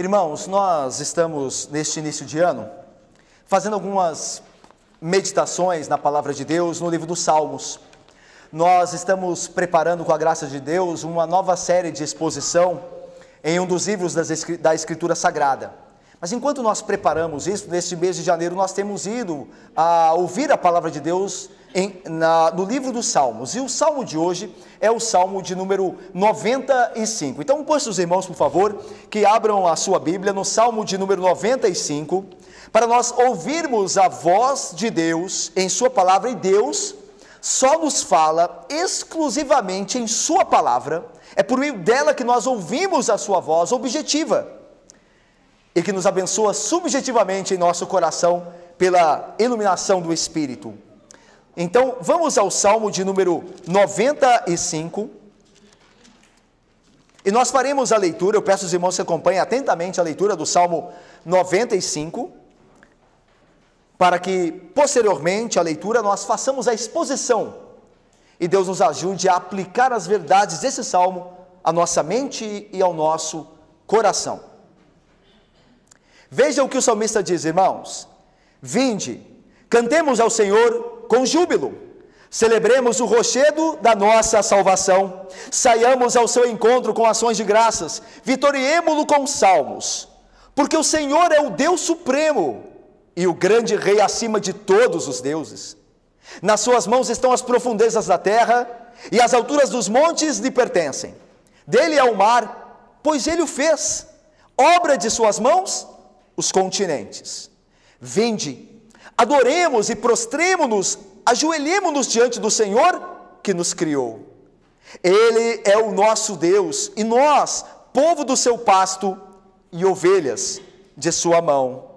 Irmãos, nós estamos neste início de ano fazendo algumas meditações na palavra de Deus no livro dos Salmos. Nós estamos preparando, com a graça de Deus, uma nova série de exposição em um dos livros da Escritura Sagrada. Mas enquanto nós preparamos isso, neste mês de janeiro, nós temos ido a ouvir a palavra de Deus no livro dos Salmos. E o salmo de hoje é o salmo de número 95. Então, peço os irmãos, por favor, que abram a sua Bíblia no salmo de número 95, para nós ouvirmos a voz de Deus em sua palavra. E Deus só nos fala exclusivamente em sua palavra. É por meio dela que nós ouvimos a sua voz objetiva e que nos abençoa subjetivamente em nosso coração pela iluminação do Espírito. Então, vamos ao salmo de número 95, e nós faremos a leitura. Eu peço aos irmãos que acompanhem atentamente a leitura do salmo 95, para que, posteriormente à leitura, nós façamos a exposição, e Deus nos ajude a aplicar as verdades desse salmo à nossa mente e ao nosso coração. Veja o que o salmista diz, irmãos: vinde, cantemos ao Senhor com júbilo, celebremos o rochedo da nossa salvação, saiamos ao seu encontro com ações de graças, vitoriemo-lo com salmos, porque o Senhor é o Deus supremo e o grande Rei acima de todos os deuses. Nas suas mãos estão as profundezas da terra, e as alturas dos montes lhe pertencem. Dele é o mar, pois ele o fez, obra de suas mãos, os continentes. Vinde, adoremos e prostremo-nos, ajoelhemo-nos diante do Senhor que nos criou. Ele é o nosso Deus, e nós, povo do seu pasto e ovelhas de sua mão.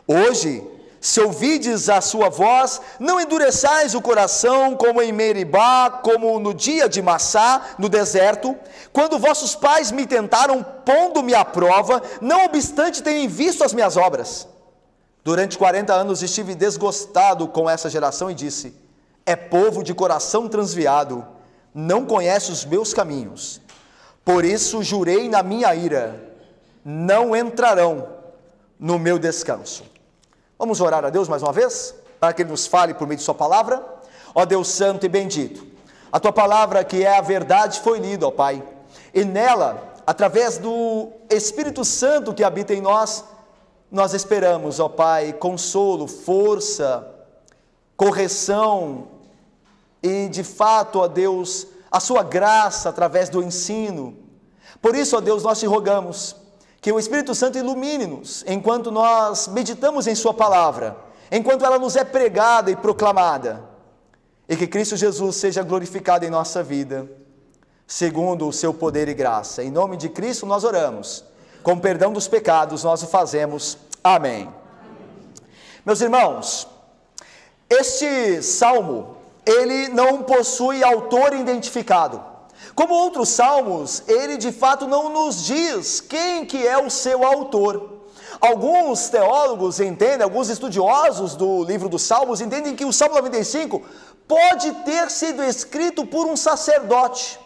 Hoje, se ouvides a sua voz, não endureçais o coração como em Meribá, como no dia de Massá, no deserto, quando vossos pais me tentaram, pondo-me à prova, não obstante terem visto as minhas obras. Durante 40 anos estive desgostado com essa geração e disse: é povo de coração transviado, não conhece os meus caminhos. Por isso jurei na minha ira, não entrarão no meu descanso. Vamos orar a Deus mais uma vez, para que Ele nos fale por meio de sua palavra. Ó Deus santo e bendito, a tua palavra, que é a verdade, foi lida, ó Pai, e nela, através do Espírito Santo que habita em nós, nós esperamos, ó Pai, consolo, força, correção e, de fato, ó Deus, a sua graça através do ensino. Por isso, ó Deus, nós te rogamos que o Espírito Santo ilumine-nos enquanto nós meditamos em sua palavra, enquanto ela nos é pregada e proclamada, e que Cristo Jesus seja glorificado em nossa vida, segundo o seu poder e graça. Em nome de Cristo nós oramos. Com perdão dos pecados nós o fazemos. Amém. Meus irmãos, este salmo, ele não possui autor identificado. Como outros salmos, ele de fato não nos diz quem que é o seu autor. Alguns teólogos entendem, alguns estudiosos do livro dos Salmos entendem que o Salmo 95 pode ter sido escrito por um sacerdote,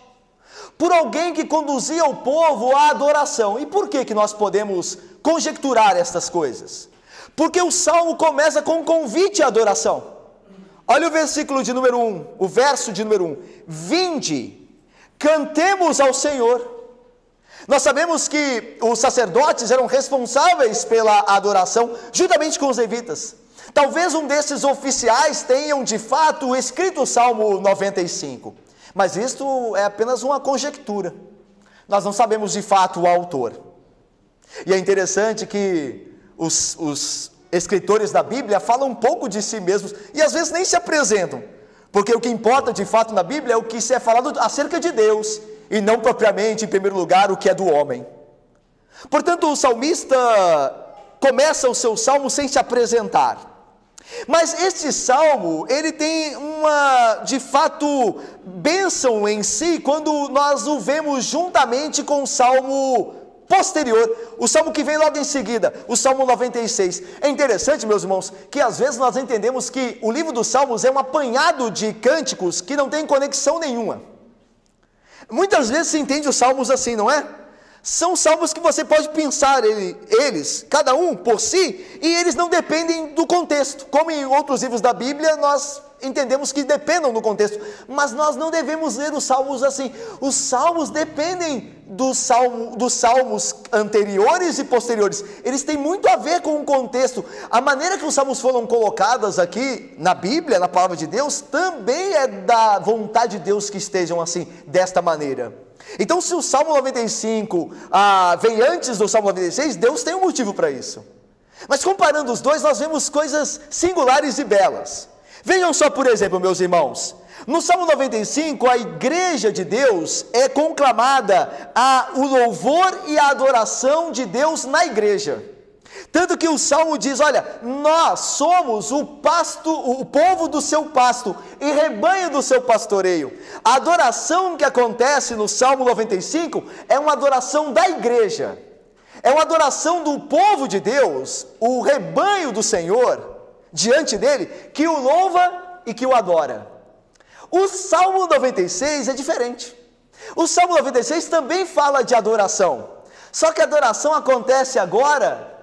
por alguém que conduzia o povo à adoração. E por que nós podemos conjecturar estas coisas? Porque o salmo começa com um convite à adoração. Olha o versículo de número 1, o verso de número 1. Vinde, cantemos ao Senhor. Nós sabemos que os sacerdotes eram responsáveis pela adoração, juntamente com os levitas. Talvez um desses oficiais tenham de fato escrito o Salmo 95. Mas isto é apenas uma conjectura. Nós não sabemos de fato o autor. E é interessante que os escritores da Bíblia falam um pouco de si mesmos e às vezes nem se apresentam. Porque o que importa de fato na Bíblia é o que se é falado acerca de Deus e não propriamente, em primeiro lugar, o que é do homem. Portanto, o salmista começa o seu salmo sem se apresentar. Mas este salmo, ele tem uma, de fato, bênção em si, quando nós o vemos juntamente com o salmo posterior, o salmo que vem logo em seguida, o Salmo 96. É interessante, meus irmãos, que às vezes nós entendemos que o livro dos Salmos é um apanhado de cânticos que não tem conexão nenhuma. Muitas vezes se entende os salmos assim, não é? São salmos que você pode pensar eles, cada um por si, e eles não dependem do contexto. Como em outros livros da Bíblia, nós entendemos que dependam do contexto, mas nós não devemos ler os salmos assim. Os salmos dependem dos salmos anteriores e posteriores. Eles têm muito a ver com o contexto. A maneira que os salmos foram colocados aqui na Bíblia, na palavra de Deus, também é da vontade de Deus que estejam assim, desta maneira. Então, se o Salmo 95 vem antes do Salmo 96, Deus tem um motivo para isso. Mas comparando os dois, nós vemos coisas singulares e belas. Vejam só, por exemplo, meus irmãos, no Salmo 95, a igreja de Deus é conclamada o louvor e a adoração de Deus na igreja. Tanto que o Salmo diz, olha, nós somos o povo do seu pasto e rebanho do seu pastoreio. A adoração que acontece no Salmo 95 é uma adoração da igreja. É uma adoração do povo de Deus, o rebanho do Senhor, diante dele, que o louva e que o adora. O Salmo 96 é diferente. O Salmo 96 também fala de adoração. Só que a adoração acontece agora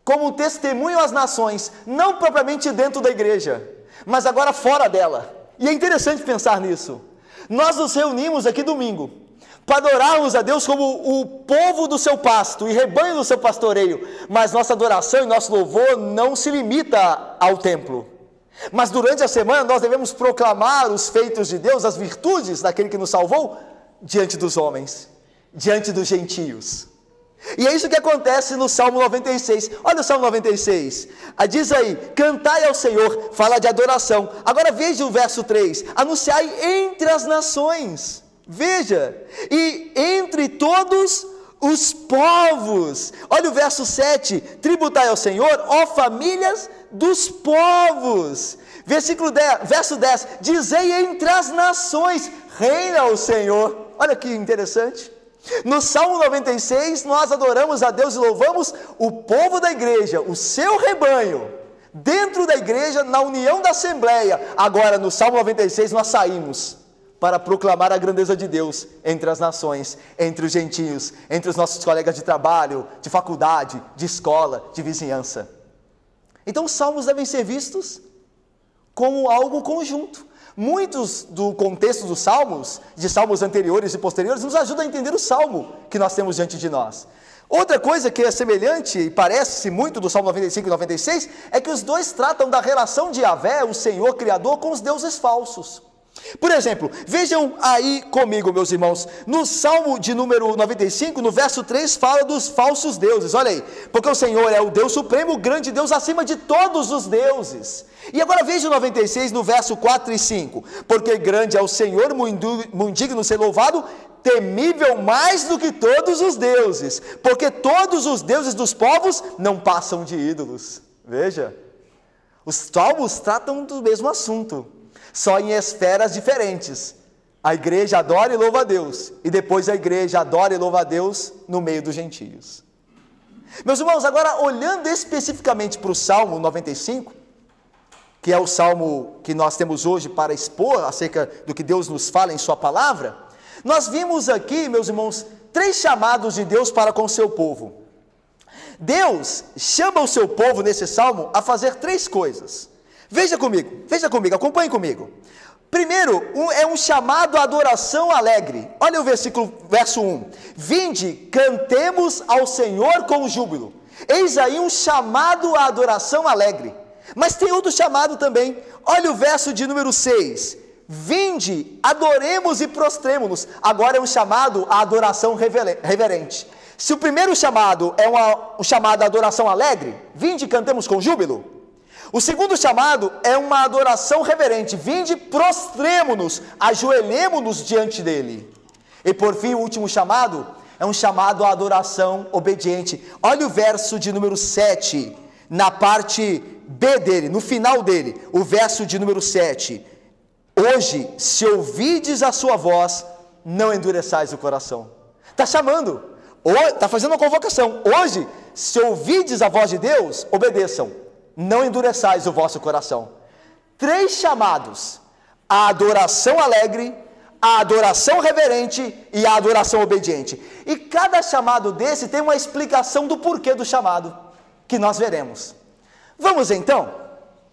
como testemunho às nações, não propriamente dentro da igreja, mas agora fora dela. E é interessante pensar nisso. Nós nos reunimos aqui domingo para adorarmos a Deus como o povo do seu pasto e rebanho do seu pastoreio, mas nossa adoração e nosso louvor não se limita ao templo. Mas durante a semana nós devemos proclamar os feitos de Deus, as virtudes daquele que nos salvou, diante dos homens, diante dos gentios. E é isso que acontece no Salmo 96. Olha o Salmo 96, diz aí, cantai ao Senhor, fala de adoração. Agora veja o verso 3, anunciai entre as nações, veja, e entre todos os povos. Olha o verso 7, tributai ao Senhor, ó famílias dos povos. Verso 10, dizei entre as nações, reina o Senhor. Olha que interessante. No Salmo 96, nós adoramos a Deus e louvamos o povo da igreja, o seu rebanho, dentro da igreja, na união da assembleia. Agora, no Salmo 96, nós saímos para proclamar a grandeza de Deus entre as nações, entre os gentios, entre os nossos colegas de trabalho, de faculdade, de escola, de vizinhança. Então, os salmos devem ser vistos como algo conjunto. Muitos do contexto dos salmos, de salmos anteriores e posteriores, nos ajudam a entender o salmo que nós temos diante de nós. Outra coisa que é semelhante e parece-se muito do Salmo 95 e 96, é que os dois tratam da relação de Yahvé, o Senhor Criador, com os deuses falsos. Por exemplo, vejam aí comigo, meus irmãos, no Salmo de número 95, no verso 3, fala dos falsos deuses. Olha aí, porque o Senhor é o Deus supremo, o grande Deus acima de todos os deuses. E agora veja o 96, no verso 4 e 5, porque grande é o Senhor, muito digno de ser louvado, temível mais do que todos os deuses, porque todos os deuses dos povos não passam de ídolos. Veja, os salmos tratam do mesmo assunto, só em esferas diferentes. A igreja adora e louva a Deus, e depois a igreja adora e louva a Deus no meio dos gentios. Meus irmãos, agora olhando especificamente para o Salmo 95, que é o salmo que nós temos hoje para expor acerca do que Deus nos fala em sua palavra, nós vimos aqui, meus irmãos, 3 chamados de Deus para com o seu povo. Deus chama o seu povo nesse salmo a fazer 3 coisas. Veja comigo, acompanhe comigo. Primeiro, é um chamado à adoração alegre. Olha o verso 1. Vinde, cantemos ao Senhor com júbilo. Eis aí um chamado à adoração alegre. Mas tem outro chamado também. Olha o verso de número 6. Vinde, adoremos e prostremo-nos. Agora é um chamado à adoração reverente. Se o primeiro chamado é um chamado à adoração alegre, vinde, cantemos com júbilo. O segundo chamado é uma adoração reverente. Vinde, prostremo-nos, ajoelhemo-nos diante dele. E por fim, o último chamado é um chamado à adoração obediente. Olha o verso de número 7, na parte B dele, no final dele, o verso de número 7. Hoje, se ouvides a sua voz, não endureçais o coração. Está chamando, está fazendo uma convocação. Hoje, se ouvides a voz de Deus, obedeçam. Não endureçais o vosso coração. 3 chamados: a adoração alegre, a adoração reverente e a adoração obediente. E cada chamado desse tem uma explicação do porquê do chamado, que nós veremos. Vamos então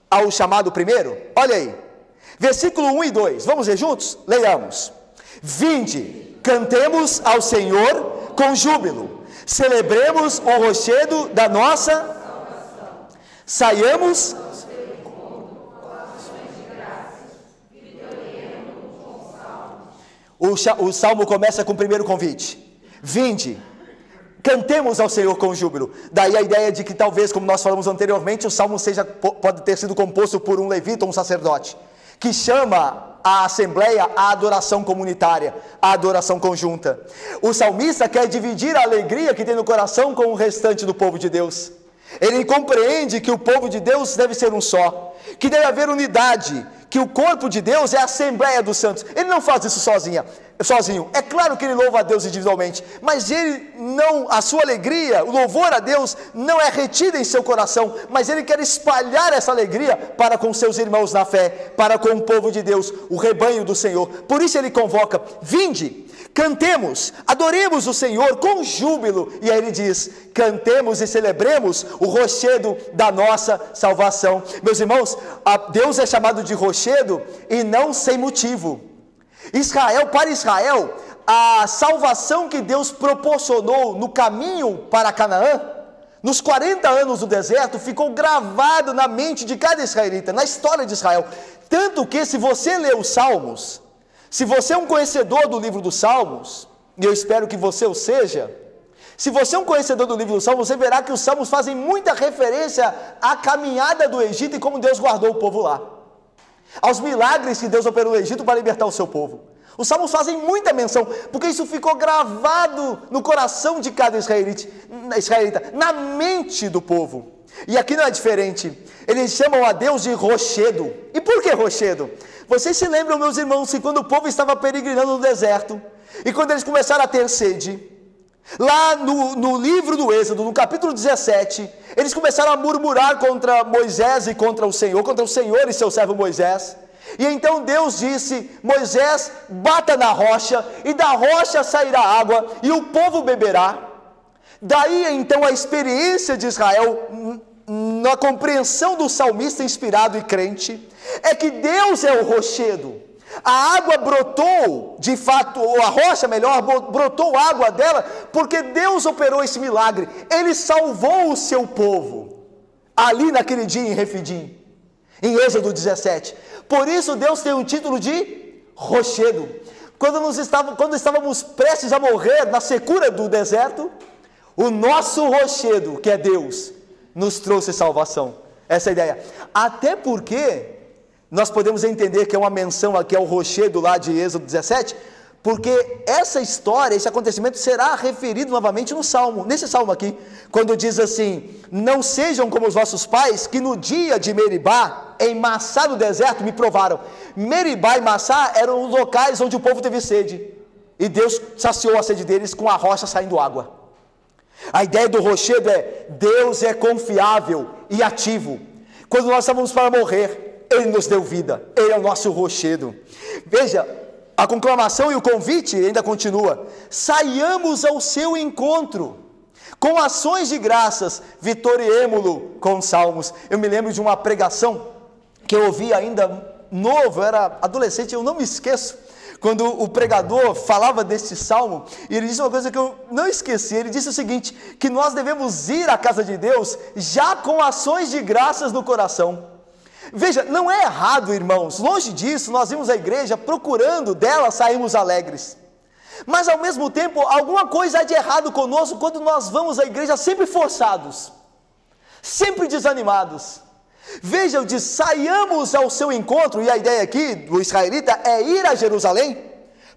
ao chamado primeiro? Olha aí, versículo 1 e 2, vamos ver juntos? Leiamos. Vinde, cantemos ao Senhor com júbilo, celebremos o rochedo da nossa saiamos. O salmo começa com o primeiro convite: vinde, cantemos ao Senhor com júbilo. Daí a ideia de que talvez, como nós falamos anteriormente, o salmo pode ter sido composto por um levita ou um sacerdote, que chama a assembleia à adoração comunitária, à adoração conjunta. O salmista quer dividir a alegria que tem no coração com o restante do povo de Deus. Ele compreende que o povo de Deus deve ser um só, que deve haver unidade, que o corpo de Deus é a Assembleia dos Santos. Ele não faz isso sozinho. É claro que ele louva a Deus individualmente, mas a sua alegria, o louvor a Deus não é retido em seu coração, mas ele quer espalhar essa alegria para com seus irmãos na fé, para com o povo de Deus, o rebanho do Senhor. Por isso ele convoca: vinde, cantemos, adoremos o Senhor com júbilo. E aí ele diz: cantemos e celebremos o rochedo da nossa salvação. Meus irmãos, Deus é chamado de rochedo e não sem motivo. Para Israel, a salvação que Deus proporcionou no caminho para Canaã, nos 40 anos do deserto, ficou gravado na mente de cada israelita, na história de Israel. Tanto que, se você lê os Salmos, se você é um conhecedor do livro dos Salmos, e eu espero que você o seja, se você é um conhecedor do livro dos Salmos, você verá que os Salmos fazem muita referência à caminhada do Egito e como Deus guardou o povo lá, aos milagres que Deus operou no Egito para libertar o seu povo. Os Salmos fazem muita menção, porque isso ficou gravado no coração de cada israelita, na mente do povo. E aqui não é diferente. Eles chamam a Deus de rochedo. E por que rochedo? Vocês se lembram, meus irmãos, que quando o povo estava peregrinando no deserto, e quando eles começaram a ter sede, lá no livro do Êxodo, no capítulo 17, eles começaram a murmurar contra Moisés e contra o Senhor e seu servo Moisés. E então Deus disse: Moisés, bata na rocha, e da rocha sairá água, e o povo beberá. Daí então a experiência de Israel, na compreensão do salmista inspirado e crente, é que Deus é o rochedo. A água brotou, de fato, ou a rocha melhor, brotou água dela, porque Deus operou esse milagre. Ele salvou o seu povo, ali naquele dia em Refidim, em Êxodo 17. Por isso Deus tem o título de rochedo. Quando estávamos prestes a morrer na secura do deserto, o nosso rochedo, que é Deus, nos trouxe salvação. Essa é a ideia. Até porque nós podemos entender que é uma menção aqui ao rochedo lá de Êxodo 17, porque essa história, esse acontecimento será referido novamente no Salmo, nesse Salmo aqui, quando diz assim: não sejam como os vossos pais, que no dia de Meribá, em Massá no deserto, me provaram. Meribá e Massá eram os locais onde o povo teve sede, e Deus saciou a sede deles com a rocha saindo água. A ideia do rochedo é: Deus é confiável e ativo. Quando nós estávamos para morrer, Ele nos deu vida, Ele é o nosso rochedo. Veja, a conclamação e o convite ainda continua: saiamos ao seu encontro, com ações de graças, vitoriemo-lo com salmos. Eu me lembro de uma pregação que eu ouvi ainda novo, eu era adolescente, eu não me esqueço, quando o pregador falava deste salmo, e ele disse uma coisa que eu não esqueci. Ele disse o seguinte: que nós devemos ir à casa de Deus já com ações de graças no coração. Veja, não é errado, irmãos, longe disso, nós vimos a igreja procurando dela sairmos alegres, mas ao mesmo tempo, alguma coisa há de errado conosco quando nós vamos à igreja sempre forçados, sempre desanimados. Veja, eu disse: saiamos ao seu encontro, e a ideia aqui do israelita é ir a Jerusalém,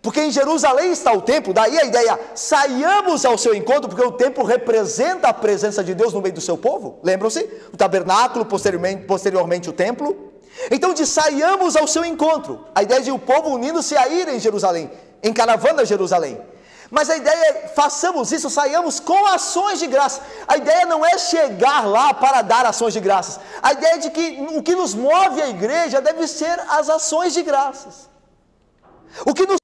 porque em Jerusalém está o templo. Daí a ideia: saiamos ao seu encontro, porque o templo representa a presença de Deus no meio do seu povo. Lembram-se? O tabernáculo, posteriormente o templo. Então diz: saiamos ao seu encontro. A ideia de o povo unindo-se a ir em Jerusalém, em caravana a Jerusalém. Mas a ideia é: façamos isso, saiamos com ações de graça. A ideia não é chegar lá para dar ações de graças. A ideia é de que o que nos move a igreja deve ser as ações de graças. O que nos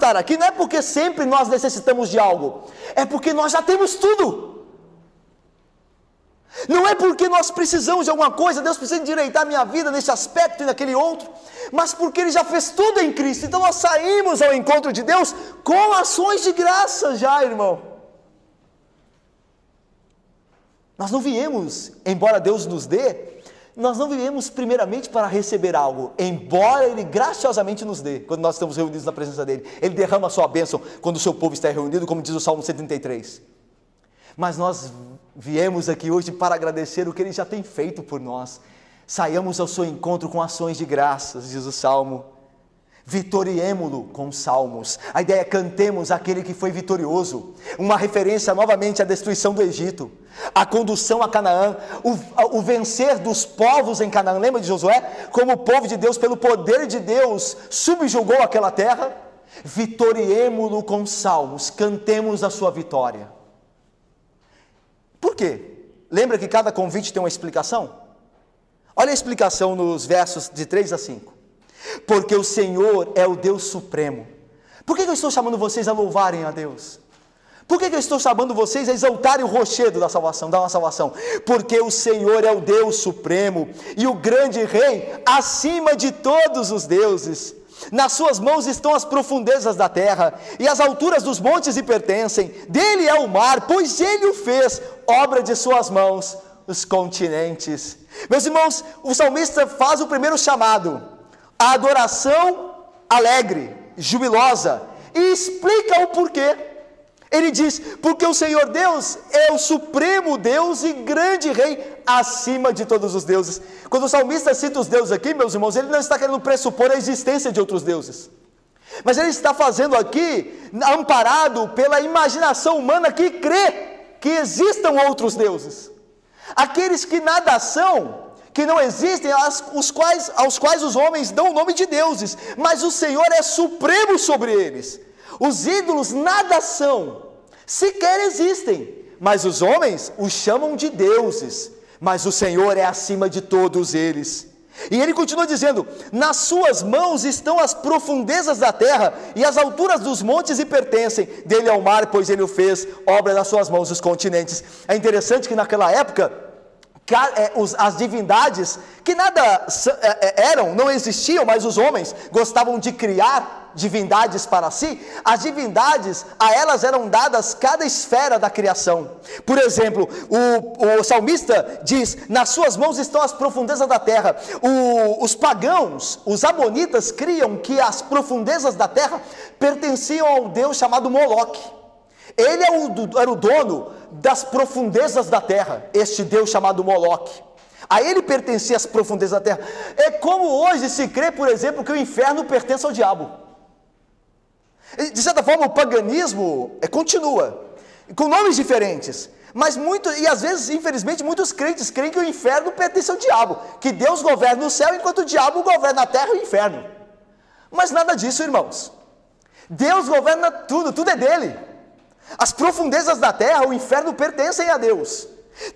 estar aqui não é porque sempre nós necessitamos de algo, é porque nós já temos tudo. Não é porque nós precisamos de alguma coisa, Deus precisa endireitar a minha vida nesse aspecto e naquele outro, mas porque Ele já fez tudo em Cristo. Então nós saímos ao encontro de Deus com ações de graça já, irmão. Nós não viemos, embora Deus nos dê, nós não viemos primeiramente para receber algo, embora Ele graciosamente nos dê, quando nós estamos reunidos na presença dEle. Ele derrama a sua bênção quando o seu povo está reunido, como diz o Salmo 133. Mas nós viemos aqui hoje para agradecer o que Ele já tem feito por nós. Saiamos ao seu encontro com ações de graças, diz o Salmo. Vitoriemo-lo com salmos. A ideia é cantemos aquele que foi vitorioso. Uma referência novamente à destruição do Egito, a condução a Canaã, o vencer dos povos em Canaã. Lembra de Josué? Como o povo de Deus, pelo poder de Deus, subjugou aquela terra. Vitoriemo-lo com salmos. Cantemos a sua vitória. Por quê? Lembra que cada convite tem uma explicação? Olha a explicação nos versos de 3 a 5. Porque o Senhor é o Deus supremo. Por que eu estou chamando vocês a louvarem a Deus? Por que eu estou chamando vocês a exaltarem o rochedo da salvação, da nossa salvação? Porque o Senhor é o Deus supremo e o grande Rei acima de todos os deuses. Nas suas mãos estão as profundezas da terra, e as alturas dos montes lhe pertencem. Dele é o mar, pois ele o fez, obra de suas mãos, os continentes. Meus irmãos, o salmista faz o primeiro chamado, a adoração alegre, jubilosa, e explica o porquê. Ele diz, porque o Senhor Deus é o supremo Deus e grande Rei acima de todos os deuses. Quando o salmista cita os deuses aqui, meus irmãos, ele não está querendo pressupor a existência de outros deuses, mas ele está fazendo aqui, amparado pela imaginação humana que crê que existam outros deuses, aqueles que nada são, que não existem, aos quais os homens dão o nome de deuses, mas o Senhor é supremo sobre eles. Os ídolos nada são, sequer existem, mas os homens os chamam de deuses, mas o Senhor é acima de todos eles. E ele continua dizendo, nas suas mãos estão as profundezas da terra, e as alturas dos montes lhe pertencem. Dele é o mar, pois ele o fez, obra das suas mãos os continentes. É interessante que naquela época, as divindades, que nada eram, não existiam, mas os homens gostavam de criar divindades para si. As divindades, a elas eram dadas cada esfera da criação. Por exemplo, o salmista diz, nas suas mãos estão as profundezas da terra. Os pagãos, os amonitas, criam que as profundezas da terra pertenciam ao deus chamado Moloque. Ele era o dono das profundezas da terra, este Deus chamado Moloque. A ele pertencia as profundezas da terra. É como hoje se crê, por exemplo, que o inferno pertence ao diabo. De certa forma, o paganismo continua, com nomes diferentes, mas e às vezes, infelizmente, muitos crentes creem que o inferno pertence ao diabo, que Deus governa o céu, enquanto o diabo governa a terra e o inferno. Mas nada disso, irmãos. Deus governa tudo, tudo é dele. As profundezas da terra, o inferno pertencem a Deus.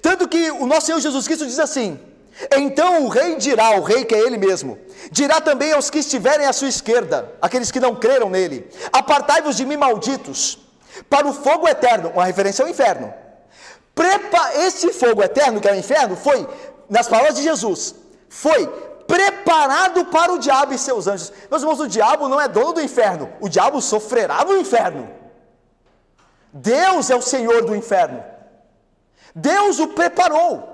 Tanto que o nosso Senhor Jesus Cristo diz assim, então o rei dirá, o rei que é ele mesmo, dirá também aos que estiverem à sua esquerda, aqueles que não creram nele, apartai-vos de mim, malditos, para o fogo eterno, uma referência ao inferno. Esse fogo eterno, que é o inferno, foi, nas palavras de Jesus, foi preparado para o diabo e seus anjos. Meus irmãos, o diabo não é dono do inferno, o diabo sofrerá no inferno. Deus é o Senhor do inferno. Deus o preparou,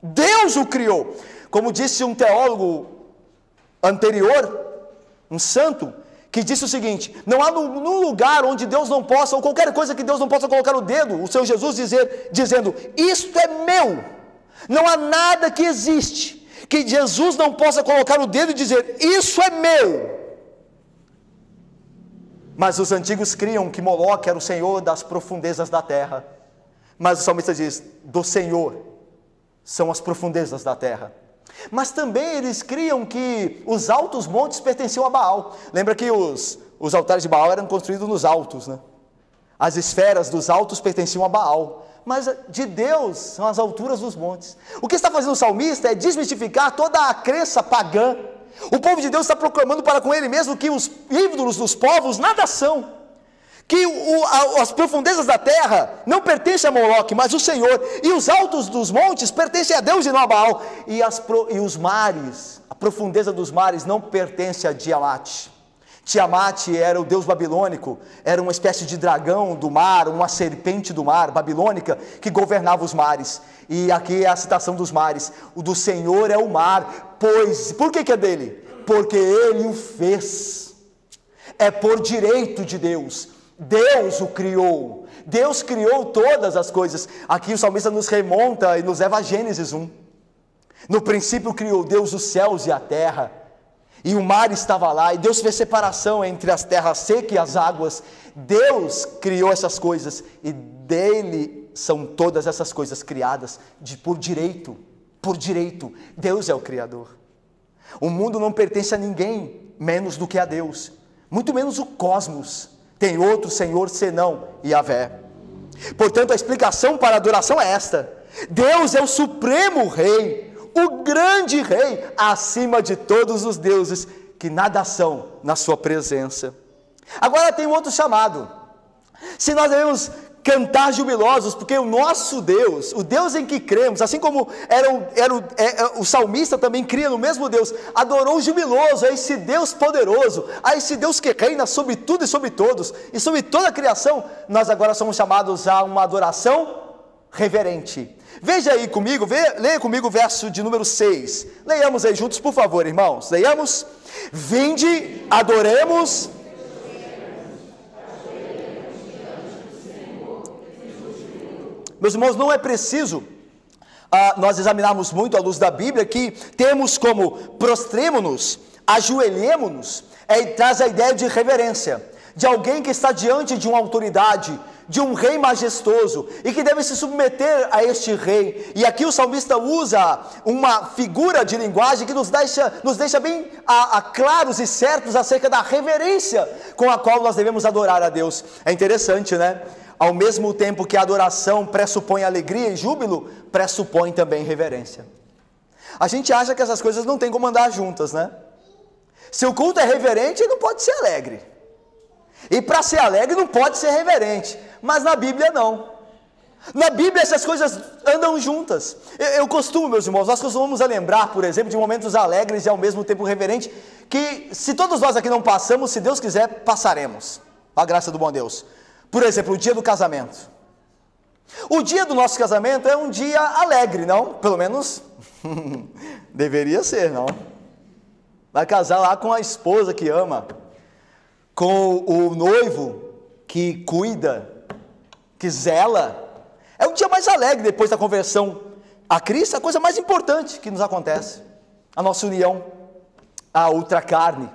Deus o criou. Como disse um teólogo anterior, um santo, que disse o seguinte, não há no lugar onde Deus não possa, ou qualquer coisa que Deus não possa colocar o dedo, o Senhor Jesus dizendo, isto é meu. Não há nada que existe, que Jesus não possa colocar o dedo e dizer, isso é meu. Mas os antigos criam que Moloque era o Senhor das profundezas da terra. Mas o salmista diz, do Senhor são as profundezas da terra. Mas também eles criam que os altos montes pertenciam a Baal. Lembra que os altares de Baal eram construídos nos altos, né? As esferas dos altos pertenciam a Baal. Mas de Deus são as alturas dos montes. O que está fazendo o salmista é desmistificar toda a crença pagã O povo de Deus está proclamando para com ele mesmo que os ídolos dos povos nada são, que as profundezas da terra não pertencem a Moloque, mas o Senhor, e os altos dos montes pertencem a Deus e não a Baal, e os mares, a profundeza dos mares não pertence a Tiamat. Tiamat era o deus babilônico, era uma espécie de dragão do mar, uma serpente do mar, babilônica, que governava os mares. E aqui é a citação dos mares: o do Senhor é o mar, pois, por que é dele? Porque ele o fez, é por direito de Deus. Deus o criou, Deus criou todas as coisas. Aqui o salmista nos remonta e nos leva a Gênesis 1. No princípio criou Deus os céus e a terra, e o mar estava lá, e Deus fez separação entre as terras secas e as águas. Deus criou essas coisas, e dele são todas essas coisas criadas, por direito, Deus é o Criador. O mundo não pertence a ninguém, menos do que a Deus, muito menos o cosmos. Tem outro Senhor senão Yahvé. Portanto, a explicação para a adoração é esta: Deus é o supremo Rei, o grande Rei, acima de todos os deuses, que nada são na sua presença. Agora tem um outro chamado. Se nós devemos cantar jubilosos, porque o nosso Deus, o Deus em que cremos, assim como o salmista também cria no mesmo Deus, adorou jubiloso a esse Deus poderoso, a esse Deus que reina sobre tudo e sobre todos, e sobre toda a criação. Nós agora somos chamados a uma adoração reverente. Veja aí comigo, leia comigo o verso de número 6, leiamos aí juntos, por favor, irmãos, leiamos: vinde, adoremos. Meus irmãos, não é preciso nós examinarmos muito à luz da Bíblia que temos como prostremo-nos, ajoelhemo-nos, traz a ideia de reverência, de alguém que está diante de uma autoridade, de um rei majestoso, e que deve se submeter a este rei. E aqui o salmista usa uma figura de linguagem que nos deixa bem claros e certos acerca da reverência com a qual nós devemos adorar a Deus. É interessante, né? Ao mesmo tempo que a adoração pressupõe alegria e júbilo, pressupõe também reverência. A gente acha que essas coisas não tem como andar juntas, né? Se o culto é reverente, ele não pode ser alegre. E para ser alegre não pode ser reverente. Mas na Bíblia não. Na Bíblia essas coisas andam juntas. Eu costumo, meus irmãos, nós costumamos lembrar, por exemplo, de momentos alegres e ao mesmo tempo reverentes, que se todos nós aqui não passamos, se Deus quiser, passaremos. A graça do bom Deus. Por exemplo, o dia do casamento. O dia do nosso casamento é um dia alegre, não? Pelo menos deveria ser, não? Vai casar lá com a esposa que ama, com o noivo que cuida, que zela. É o dia mais alegre depois da conversão a Cristo, a coisa mais importante que nos acontece. A nossa união à outra carne,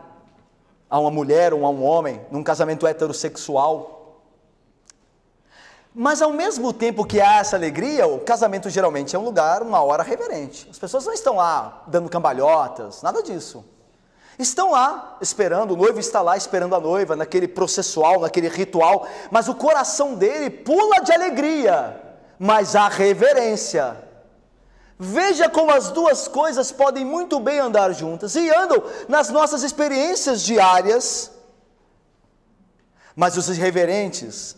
a uma mulher ou a um homem, num casamento heterossexual. Mas ao mesmo tempo que há essa alegria, o casamento geralmente é um lugar, uma hora reverente. As pessoas não estão lá dando cambalhotas, nada disso. Estão lá esperando, o noivo está lá esperando a noiva, naquele processual, naquele ritual, mas o coração dele pula de alegria, mas há reverência. Veja como as duas coisas podem muito bem andar juntas, e andam nas nossas experiências diárias, mas os irreverentes,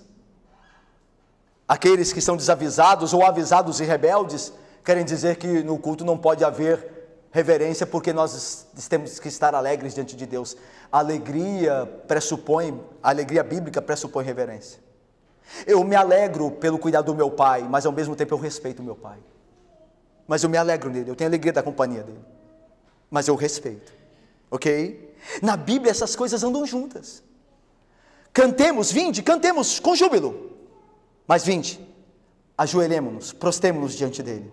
aqueles que são desavisados ou avisados e rebeldes, querem dizer que no culto não pode haver reverência, porque nós temos que estar alegres diante de Deus. A alegria bíblica pressupõe reverência. Eu me alegro pelo cuidado do meu pai, mas ao mesmo tempo eu respeito o meu pai. Mas eu me alegro nele, eu tenho alegria da companhia dele, mas eu respeito, ok? Na Bíblia essas coisas andam juntas. Cantemos, vinde, cantemos com júbilo, mas vinde, ajoelhemo-nos, prostremo-nos diante dele,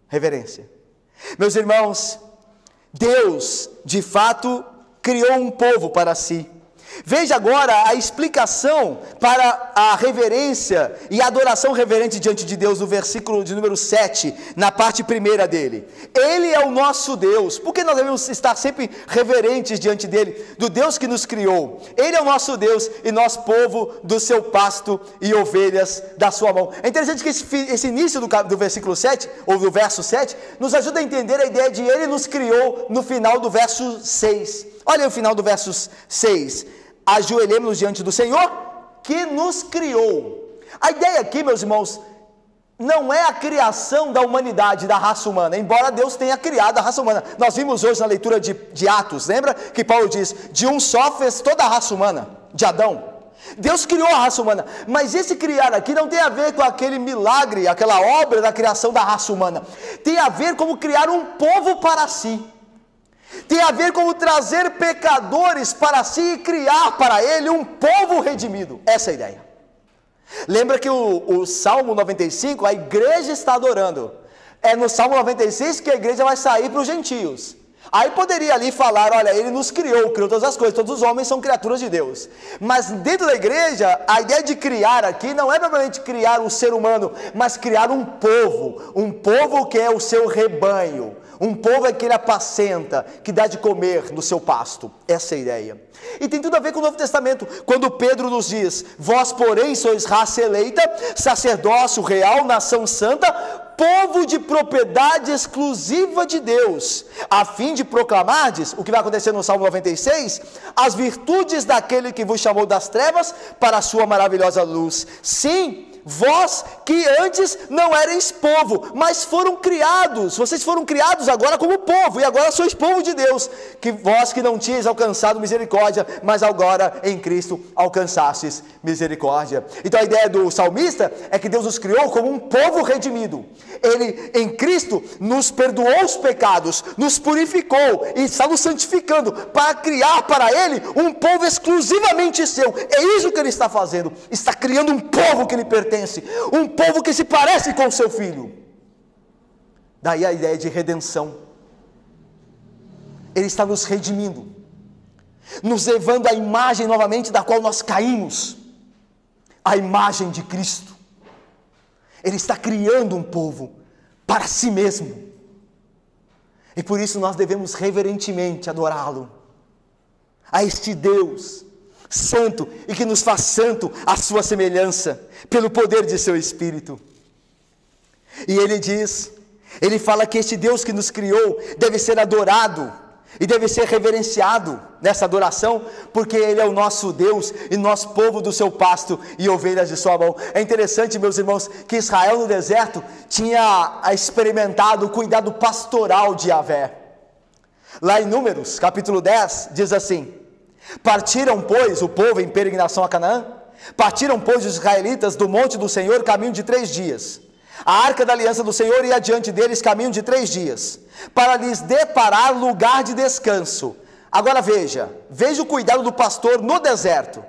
reverência. Meus irmãos, Deus de fato criou um povo para si, Veja agora a explicação para a reverência e a adoração reverente diante de Deus, no versículo de número 7, na parte primeira dele. Ele é o nosso Deus. Por que nós devemos estar sempre reverentes diante dele? Do Deus que nos criou. Ele é o nosso Deus e nós povo do seu pasto e ovelhas da sua mão. É interessante que esse início do versículo 7, ou do verso 7, nos ajuda a entender a ideia de ele nos criou no final do verso 6. Olha aí o final do verso 6. Ajoelhemos-nos diante do Senhor, que nos criou. A ideia aqui, meus irmãos, não é a criação da humanidade, da raça humana, embora Deus tenha criado a raça humana. Nós vimos hoje na leitura de Atos, lembra? Que Paulo diz, de um só fez toda a raça humana, de Adão. Deus criou a raça humana, mas esse criar aqui não tem a ver com aquele milagre, aquela obra da criação da raça humana. Tem a ver com criar um povo para si. Tem a ver com trazer pecadores para si e criar para ele um povo redimido. Essa é a ideia. Lembra que o Salmo 95, a igreja está adorando. É no Salmo 96 que a igreja vai sair para os gentios. Aí poderia ali falar, olha, ele nos criou todas as coisas, todos os homens são criaturas de Deus. Mas dentro da igreja, a ideia de criar aqui não é propriamente criar um ser humano, mas criar um povo que é o seu rebanho. Um povo é que ele apacenta, que dá de comer no seu pasto. Essa é a ideia. E tem tudo a ver com o Novo Testamento, quando Pedro nos diz, vós porém sois raça eleita, sacerdócio real, nação santa, povo de propriedade exclusiva de Deus, a fim de proclamardes, o que vai acontecer no Salmo 96, as virtudes daquele que vos chamou das trevas para a sua maravilhosa luz. Sim, vós que antes não erais povo, mas foram criados, vocês foram criados agora como povo, e agora sois povo de Deus, que vós que não tinhas alcançado misericórdia, mas agora em Cristo alcançastes misericórdia. Então a ideia do salmista é que Deus nos criou como um povo redimido. Ele em Cristo nos perdoou os pecados, nos purificou e está nos santificando para criar para Ele um povo exclusivamente seu. É isso que Ele está fazendo, está criando um povo que lhe pertence, um povo que se parece com o seu Filho. Daí a ideia de redenção. Ele está nos redimindo, nos levando à imagem novamente da qual nós caímos, a imagem de Cristo. Ele está criando um povo para si mesmo, e por isso nós devemos reverentemente adorá-lo, a este Deus santo, e que nos faz santo à sua semelhança, pelo poder de seu Espírito. E ele fala que este Deus que nos criou deve ser adorado, e deve ser reverenciado nessa adoração, porque Ele é o nosso Deus, e nós povo do seu pasto e ovelhas de sua mão. É interessante, meus irmãos, que Israel no deserto tinha experimentado o cuidado pastoral de Yahvé. Lá em Números, capítulo 10, diz assim, partiram, pois, o povo em peregrinação a Canaã, partiram, pois, os israelitas do monte do Senhor, caminho de 3 dias. A arca da aliança do Senhor ia adiante deles, caminho de 3 dias, para lhes deparar lugar de descanso. Agora veja o cuidado do pastor no deserto.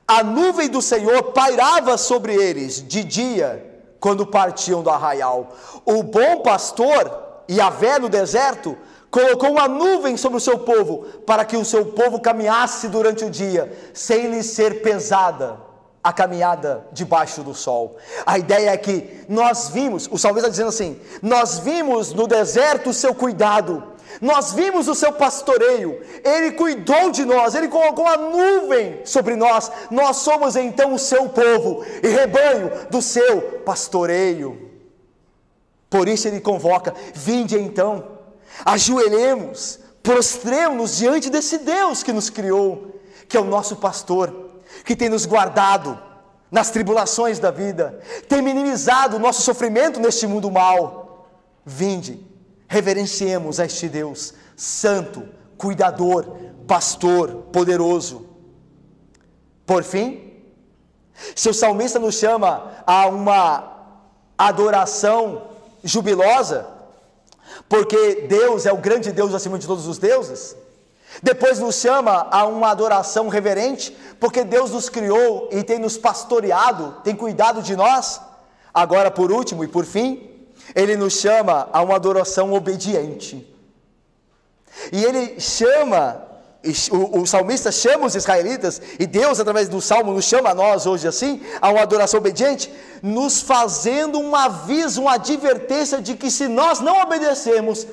A nuvem do Senhor pairava sobre eles de dia, quando partiam do arraial. O bom pastor, Yahvé no deserto, colocou uma nuvem sobre o seu povo, para que o seu povo caminhasse durante o dia, sem lhe ser pesada a caminhada debaixo do sol. A ideia é que nós vimos, o salmista está dizendo assim, nós vimos no deserto o seu cuidado, nós vimos o seu pastoreio, Ele cuidou de nós, Ele colocou a nuvem sobre nós, nós somos então o seu povo, e rebanho do seu pastoreio. Por isso Ele convoca, vinde então, ajoelhemos, prostremos-nos diante desse Deus que nos criou, que é o nosso pastor, que tem nos guardado nas tribulações da vida, tem minimizado o nosso sofrimento neste mundo mau. Vinde, reverenciemos a este Deus santo, cuidador, pastor, poderoso. Por fim, se o salmista nos chama a uma adoração jubilosa, porque Deus é o grande Deus acima de todos os deuses, depois nos chama a uma adoração reverente, porque Deus nos criou e tem nos pastoreado, tem cuidado de nós. Agora, por último e por fim, Ele nos chama a uma adoração obediente. E Ele chama o salmista chama os israelitas, e Deus através do salmo nos chama a nós hoje assim, a uma adoração obediente, nos fazendo um aviso, uma advertência de que se nós não obedecermos,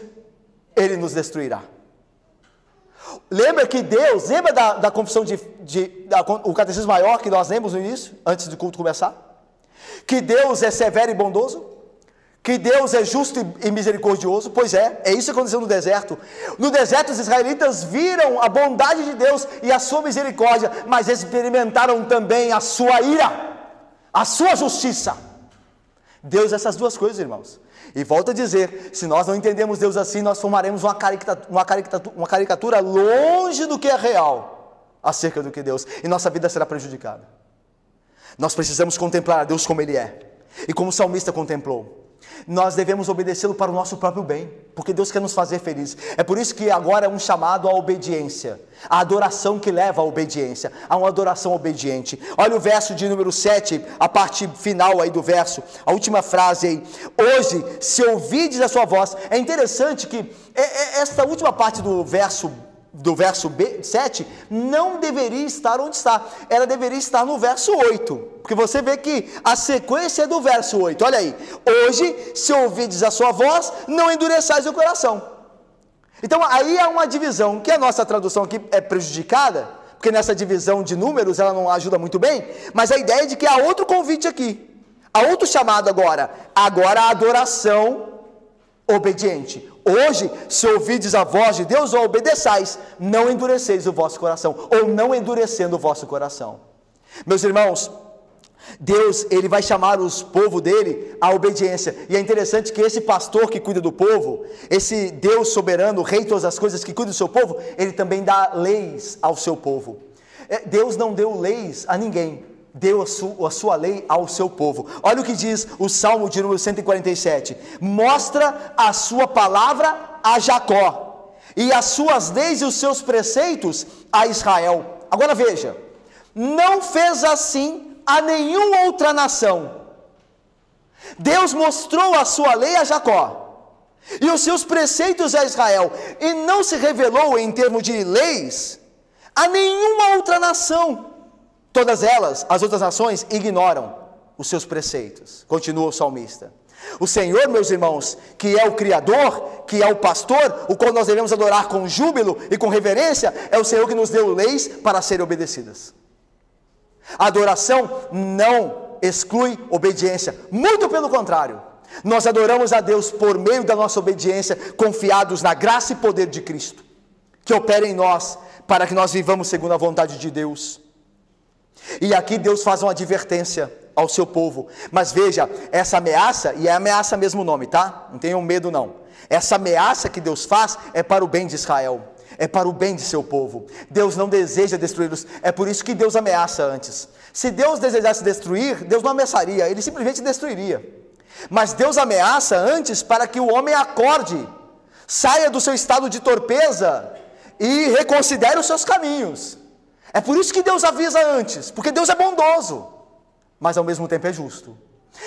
Ele nos destruirá. Lembra que Deus, lembra da confissão o catecismo maior que nós lemos no início, antes do culto começar? Que Deus é severo e bondoso? Que Deus é justo e misericordioso? Pois é isso que aconteceu no deserto. No deserto os israelitas viram a bondade de Deus e a sua misericórdia, mas experimentaram também a sua ira, a sua justiça. Deus é essas duas coisas, irmãos. E volto a dizer, se nós não entendemos Deus assim, nós formaremos uma caricatura longe do que é real acerca do que Deus, e nossa vida será prejudicada. Nós precisamos contemplar a Deus como Ele é, e como o salmista contemplou. Nós devemos obedecê-lo para o nosso próprio bem, porque Deus quer nos fazer felizes. É por isso que agora é um chamado à obediência, a adoração que leva à obediência, a uma adoração obediente. Olha o verso de número 7, a parte final aí do verso, a última frase aí: hoje, se ouvides a sua voz. É interessante que esta última parte do verso 7, não deveria estar onde está, ela deveria estar no verso 8, porque você vê que a sequência é do verso 8, olha aí: hoje, se ouvides a sua voz, não endureçais o coração. Então aí há uma divisão, que a nossa tradução aqui é prejudicada, porque nessa divisão de números ela não ajuda muito bem, mas a ideia é de que há outro convite aqui, há outro chamado agora a adoração obediente. Hoje, se ouvides a voz de Deus, ou obedeçais, não endureceis o vosso coração, ou não endurecendo o vosso coração. Meus irmãos, Deus, Ele vai chamar os povo dele à obediência, e é interessante que esse pastor que cuida do povo, esse Deus soberano, Rei de todas as coisas, que cuida do seu povo, Ele também dá leis ao seu povo. Deus não deu leis a ninguém, deu a sua lei ao seu povo. Olha o que diz o Salmo de número 147: mostra a sua palavra a Jacó, e as suas leis e os seus preceitos a Israel. Agora veja, não fez assim a nenhuma outra nação. Deus mostrou a sua lei a Jacó e os seus preceitos a Israel, e não se revelou em termos de leis a nenhuma outra nação. Todas elas, as outras nações, ignoram os seus preceitos. Continua o salmista. O Senhor, meus irmãos, que é o Criador, que é o pastor, o qual nós devemos adorar com júbilo e com reverência, é o Senhor que nos deu leis para serem obedecidas. A adoração não exclui obediência, muito pelo contrário. Nós adoramos a Deus por meio da nossa obediência, confiados na graça e poder de Cristo, que opera em nós, para que nós vivamos segundo a vontade de Deus. E aqui Deus faz uma advertência ao seu povo, mas veja, essa ameaça, e é ameaça mesmo o nome, tá? Não tenham medo não. Essa ameaça que Deus faz é para o bem de Israel, é para o bem de seu povo. Deus não deseja destruí-los, é por isso que Deus ameaça antes. Se Deus desejasse destruir, Deus não ameaçaria, Ele simplesmente destruiria. Mas Deus ameaça antes para que o homem acorde, saia do seu estado de torpeza e reconsidere os seus caminhos. É por isso que Deus avisa antes, porque Deus é bondoso, mas ao mesmo tempo é justo.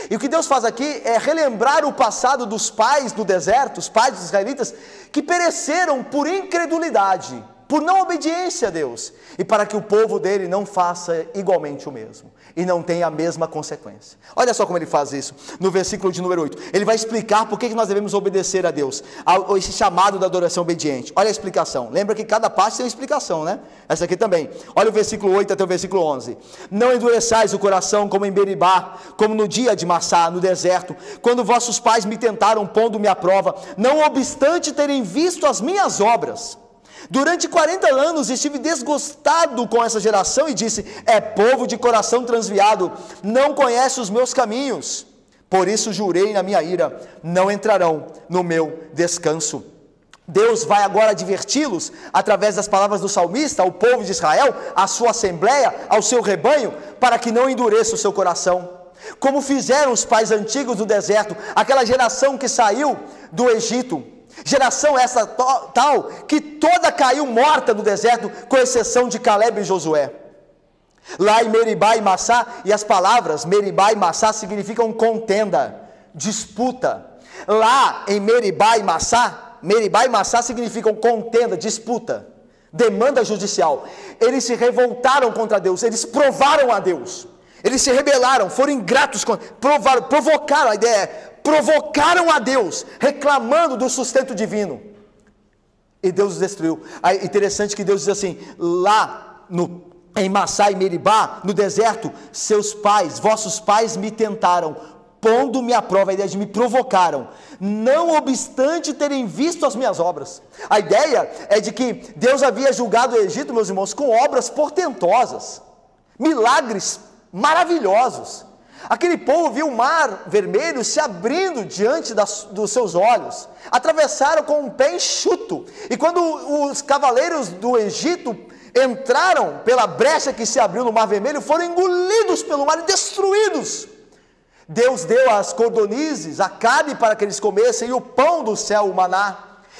E o que Deus faz aqui é relembrar o passado dos pais do deserto, os pais dos israelitas, que pereceram por incredulidade, por não obediência a Deus, e para que o povo dele não faça igualmente o mesmo, e não tenha a mesma consequência. Olha só como ele faz isso, no versículo de número 8, ele vai explicar por que nós devemos obedecer a Deus, a esse chamado da adoração obediente. Olha a explicação, lembra que cada parte tem uma explicação, né? Essa aqui também. Olha o versículo 8 até o versículo 11. Não endureçais o coração como em Meribá, como no dia de Massá, no deserto, quando vossos pais me tentaram pondo-me à prova, não obstante terem visto as minhas obras. Durante 40 anos estive desgostado com essa geração e disse: é povo de coração transviado, não conhece os meus caminhos. Por isso jurei na minha ira, não entrarão no meu descanso. Deus vai agora adverti-los, através das palavras do salmista, ao povo de Israel, à sua assembleia, ao seu rebanho, para que não endureça o seu coração, como fizeram os pais antigos do deserto, aquela geração que saiu do Egito. Geração essa tal que toda caiu morta no deserto, com exceção de Caleb e Josué. Lá em Meribá e Massá, e as palavras Meribá e Massá significam contenda, disputa. Lá em Meribá e Massá significam contenda, disputa. demanda judicial. Eles se revoltaram contra Deus, eles provaram a Deus, eles se rebelaram, foram ingratos, provocaram, a ideia é, provocaram a Deus, reclamando do sustento divino, e Deus os destruiu. Aí, interessante que Deus diz assim, lá em Massá e Meribá, no deserto, vossos pais me tentaram, pondo-me à prova, a ideia de me provocaram, não obstante terem visto as minhas obras. A ideia é de que Deus havia julgado o Egito, meus irmãos, com obras portentosas, milagres maravilhosos. Aquele povo viu o mar vermelho se abrindo diante dos seus olhos, atravessaram com um pé enxuto, e quando os cavaleiros do Egito entraram pela brecha que se abriu no mar vermelho, foram engolidos pelo mar e destruídos. Deus deu as cordonizes, a carne para que eles comessem, e o pão do céu, o maná.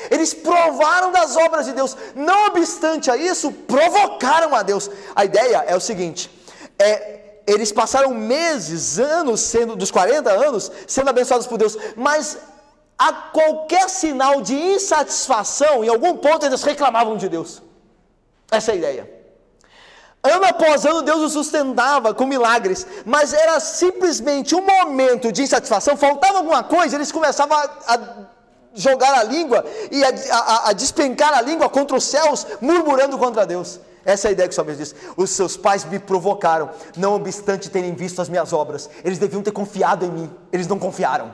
Eles provaram das obras de Deus, não obstante a isso, provocaram a Deus. A ideia é o seguinte, eles passaram meses, anos, dos 40 anos, sendo abençoados por Deus, mas a qualquer sinal de insatisfação, em algum ponto eles reclamavam de Deus. Essa é a ideia. Ano após ano Deus os sustentava com milagres, mas era simplesmente um momento de insatisfação, faltava alguma coisa, eles começavam a jogar a língua e a despencar a língua contra os céus, murmurando contra Deus. Essa é a ideia que o salmista diz, os seus pais me provocaram, não obstante terem visto as minhas obras. Eles deviam ter confiado em mim, eles não confiaram.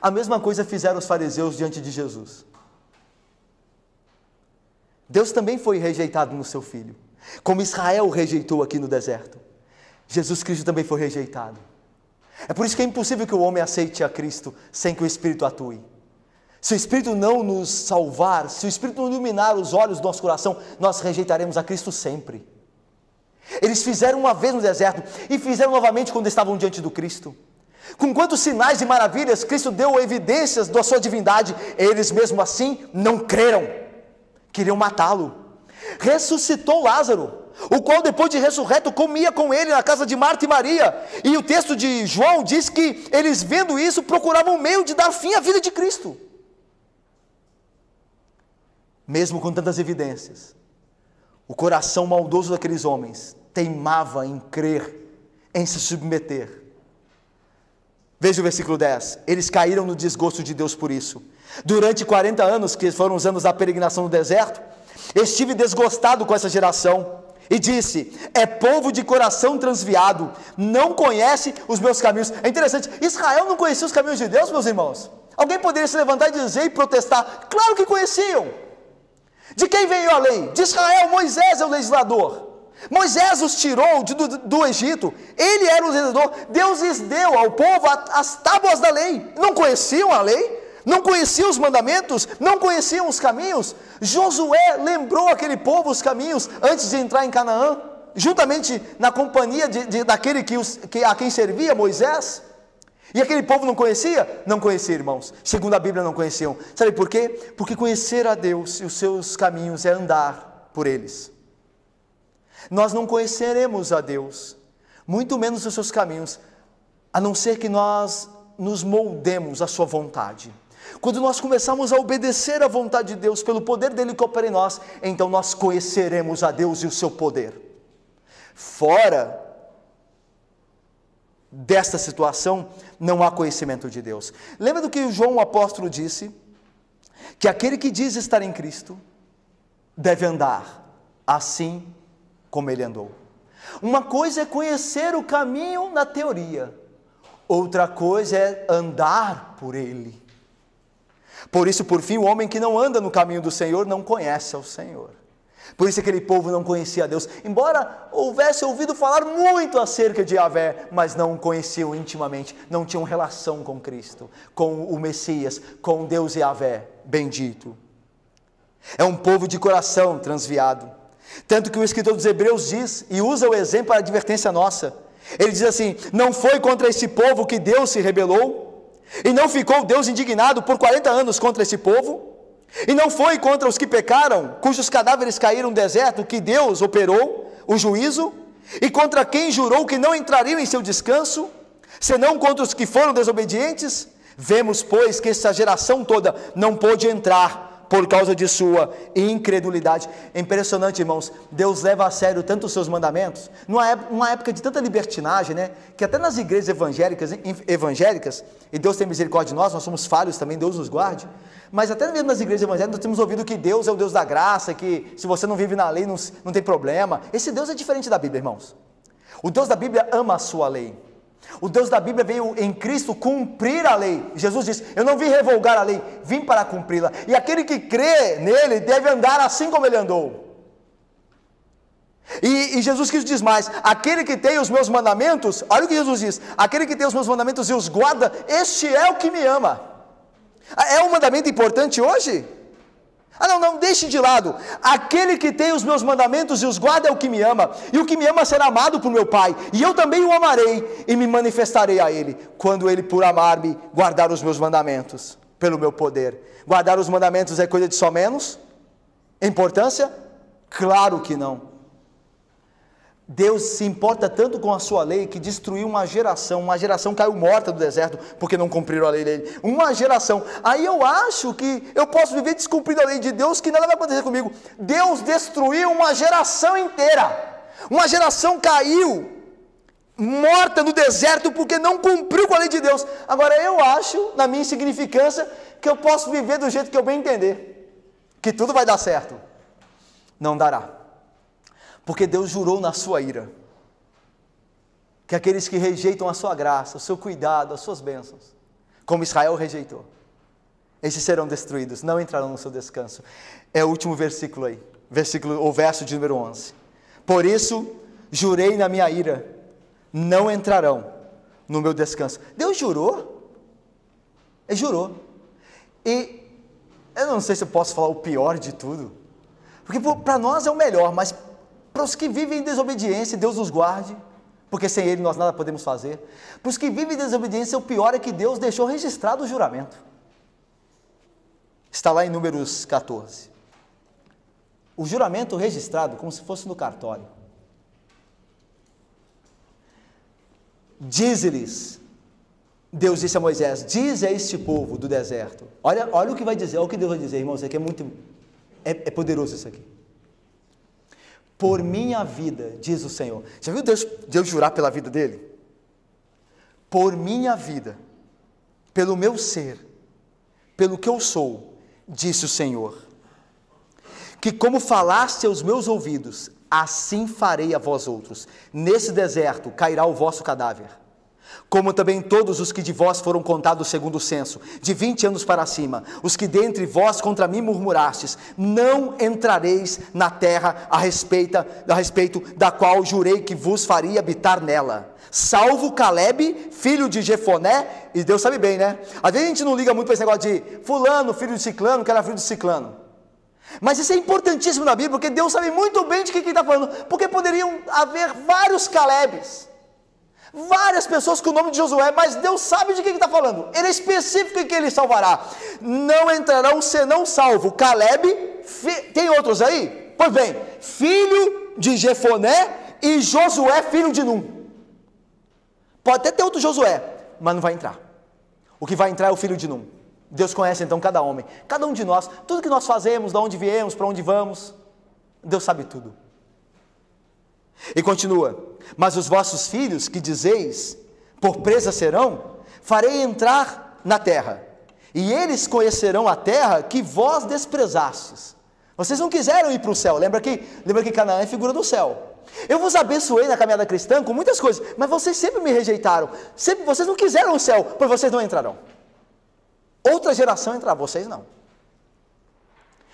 A mesma coisa fizeram os fariseus diante de Jesus. Deus também foi rejeitado no seu Filho, como Israel rejeitou aqui no deserto. Jesus Cristo também foi rejeitado. É por isso que é impossível que o homem aceite a Cristo sem que o Espírito atue. Se o Espírito não nos salvar, se o Espírito não iluminar os olhos do nosso coração, nós rejeitaremos a Cristo sempre. Eles fizeram uma vez no deserto e fizeram novamente quando estavam diante do Cristo. Com quantos sinais e maravilhas Cristo deu evidências da sua divindade, eles mesmo assim não creram, queriam matá-lo. Ressuscitou Lázaro, o qual depois de ressurreto comia com ele na casa de Marta e Maria, e o texto de João diz que eles vendo isso procuravam um meio de dar fim à vida de Cristo. Mesmo com tantas evidências, o coração maldoso daqueles homens teimava em crer, em se submeter. Veja o versículo 10, eles caíram no desgosto de Deus por isso. Durante 40 anos, que foram os anos da peregrinação no deserto, estive desgostado com essa geração, e disse, é povo de coração transviado, não conhece os meus caminhos. É interessante, Israel não conhecia os caminhos de Deus, meus irmãos? Alguém poderia se levantar e dizer e protestar, claro que conheciam. De quem veio a lei? De Israel. Moisés é o legislador. Moisés os tirou do Egito, ele era o legislador. Deus lhes deu ao povo as tábuas da lei. Não conheciam a lei? Não conheciam os mandamentos? Não conheciam os caminhos? Josué lembrou aquele povo os caminhos antes de entrar em Canaã, juntamente na companhia daquele a quem servia Moisés. E aquele povo não conhecia? Não conhecia, irmãos. Segundo a Bíblia, não conheciam. Sabe por quê? Porque conhecer a Deus e os seus caminhos é andar por eles. Nós não conheceremos a Deus, muito menos os seus caminhos, a não ser que nós nos moldemos à sua vontade. Quando nós começarmos a obedecer à vontade de Deus, pelo poder dele que opera em nós, então nós conheceremos a Deus e o seu poder. Fora desta situação, não há conhecimento de Deus. Lembra do que João o apóstolo disse? Que aquele que diz estar em Cristo, deve andar assim como ele andou. Uma coisa é conhecer o caminho na teoria, outra coisa é andar por ele. Por isso, por fim, o homem que não anda no caminho do Senhor, não conhece ao Senhor. Por isso aquele povo não conhecia a Deus, embora houvesse ouvido falar muito acerca de Yahvé, mas não o conheciam intimamente, não tinham relação com Cristo, com o Messias, com Deus Yahvé, bendito. É um povo de coração transviado, tanto que o escritor dos Hebreus diz, e usa o exemplo para advertência nossa, ele diz assim, não foi contra este povo que Deus se rebelou, e não ficou Deus indignado por 40 anos contra esse povo, e não foi contra os que pecaram, cujos cadáveres caíram no deserto, que Deus operou o juízo, e contra quem jurou que não entrariam em seu descanso, senão contra os que foram desobedientes. Vemos, pois, que essa geração toda não pôde entrar por causa de sua incredulidade. É impressionante, irmãos, Deus leva a sério tanto os seus mandamentos, numa época de tanta libertinagem, né, que até nas igrejas evangélicas, e Deus tem misericórdia de nós somos falhos também, Deus nos guarde, mas até mesmo nas igrejas evangélicas nós temos ouvido que Deus é o Deus da graça, que se você não vive na lei não tem problema. Esse Deus é diferente da Bíblia, irmãos. O Deus da Bíblia ama a sua lei. O Deus da Bíblia veio em Cristo cumprir a lei. Jesus disse, eu não vim revogar a lei, vim para cumpri-la. E aquele que crê nele deve andar assim como ele andou. E Jesus Cristo diz mais, aquele que tem os meus mandamentos, olha o que Jesus diz, aquele que tem os meus mandamentos e os guarda, este é o que me ama. É um mandamento importante hoje? Não, deixe de lado, aquele que tem os meus mandamentos e os guarda é o que me ama, e o que me ama será amado por meu Pai, e eu também o amarei, e me manifestarei a ele, quando ele por amar-me, guardar os meus mandamentos, pelo meu poder. Guardar os mandamentos é coisa de só menos? Importância? Claro que não. Deus se importa tanto com a sua lei, que destruiu uma geração caiu morta do deserto, porque não cumpriram a lei dele, uma geração. Aí eu acho que eu posso viver descumprindo a lei de Deus, que nada vai acontecer comigo. Deus destruiu uma geração inteira, uma geração caiu morta no deserto, porque não cumpriu com a lei de Deus. Agora eu acho, na minha insignificância, que eu posso viver do jeito que eu bem entender, que tudo vai dar certo. Não dará. Porque Deus jurou na sua ira, que aqueles que rejeitam a sua graça, o seu cuidado, as suas bênçãos, como Israel rejeitou, esses serão destruídos, não entrarão no seu descanso. É o último versículo aí, verso de número 11. Por isso, jurei na minha ira, não entrarão no meu descanso. Deus jurou? Ele jurou. E eu não sei se eu posso falar o pior de tudo, porque para nós é o melhor, mas para os que vivem em desobediência, Deus nos guarde, porque sem Ele nós nada podemos fazer. Para os que vivem em desobediência, o pior é que Deus deixou registrado o juramento. Está lá em Números 14. O juramento registrado, como se fosse no cartório. Diz-lhes, Deus disse a Moisés, diz a este povo do deserto. Olha o que vai dizer, olha o que Deus vai dizer, irmãos, isso aqui é poderoso isso aqui. Por minha vida, diz o Senhor. Já viu Deus jurar pela vida dele? Por minha vida, pelo meu ser, pelo que eu sou, disse o Senhor, que como falaste aos meus ouvidos, assim farei a vós outros. Nesse deserto cairá o vosso cadáver, como também todos os que de vós foram contados segundo o censo, de 20 anos para cima, os que dentre vós contra mim murmurastes, não entrareis na terra a respeito da qual jurei que vos faria habitar nela, salvo Caleb, filho de Jefoné, e Deus sabe bem, né? Às vezes a gente não liga muito para esse negócio de fulano, filho de ciclano, que era filho de ciclano, mas isso é importantíssimo na Bíblia, porque Deus sabe muito bem de quem está falando, porque poderiam haver vários Calebs, várias pessoas com o nome de Josué, mas Deus sabe de quem está falando, Ele é específico em que Ele salvará. Não entrarão senão salvo Caleb, tem outros aí? Pois bem, filho de Jefoné e Josué, filho de Num. Pode até ter outro Josué, mas não vai entrar. O que vai entrar é o filho de Num. Deus conhece então cada homem, cada um de nós, tudo que nós fazemos, de onde viemos, para onde vamos, Deus sabe tudo. E continua, mas os vossos filhos que dizeis, por presa serão, farei entrar na terra, e eles conhecerão a terra que vós desprezastes. Vocês não quiseram ir para o céu, lembra que Canaã é figura do céu. Eu vos abençoei na caminhada cristã com muitas coisas, mas vocês sempre me rejeitaram, vocês não quiseram o céu, pois vocês não entrarão. Outra geração entrará, vocês não.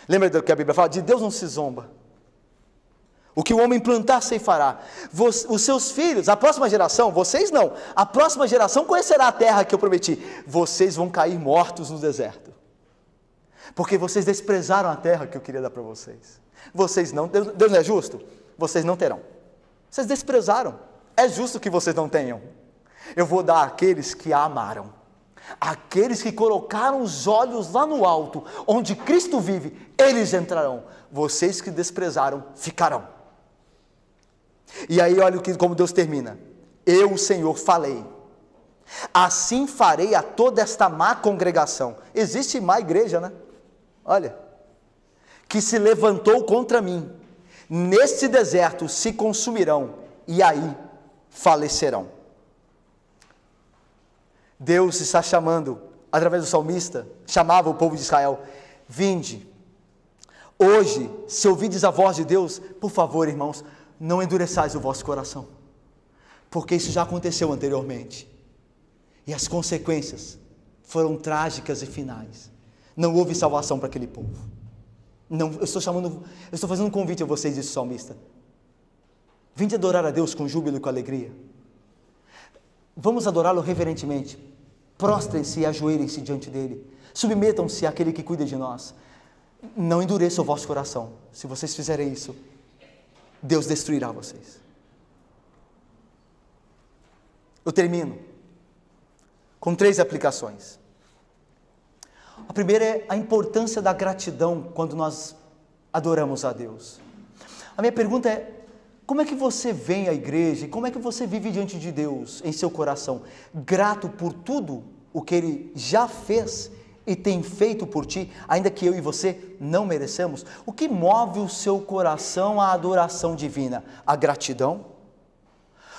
Lembra do que a Bíblia fala? De Deus não se zomba. O que o homem plantar, ceifará. Os seus filhos, a próxima geração, vocês não, a próxima geração conhecerá a terra que eu prometi. Vocês vão cair mortos no deserto, porque vocês desprezaram a terra que eu queria dar para vocês. Vocês não, Deus não é justo? Vocês não terão. Vocês desprezaram, é justo que vocês não tenham. Eu vou dar àqueles que a amaram, aqueles que colocaram os olhos lá no alto, onde Cristo vive, eles entrarão. Vocês que desprezaram, ficarão. E aí olha como Deus termina. Eu, o Senhor, falei, assim farei a toda esta má congregação. Existe má igreja, né? Olha, que se levantou contra mim, neste deserto se consumirão, e aí falecerão. Deus está chamando, através do salmista, chamava o povo de Israel: vinde, hoje, se ouvides a voz de Deus, por favor, irmãos, não endureçais o vosso coração, porque isso já aconteceu anteriormente, e as consequências foram trágicas e finais. Não houve salvação para aquele povo. Não, eu estou fazendo um convite a vocês, disse o salmista: vinde adorar a Deus com júbilo e com alegria. Vamos adorá-lo reverentemente. Prostrem-se e ajoelhem-se diante dele. Submetam-se àquele que cuida de nós. Não endureça o vosso coração. Se vocês fizerem isso, Deus destruirá vocês. Eu termino com 3 aplicações. A primeira é a importância da gratidão quando nós adoramos a Deus. A minha pergunta é: como é que você vem à igreja e como é que você vive diante de Deus em seu coração? Grato por tudo o que Ele já fez e tem feito por ti, ainda que eu e você não mereçamos? O que move o seu coração à adoração divina? A gratidão?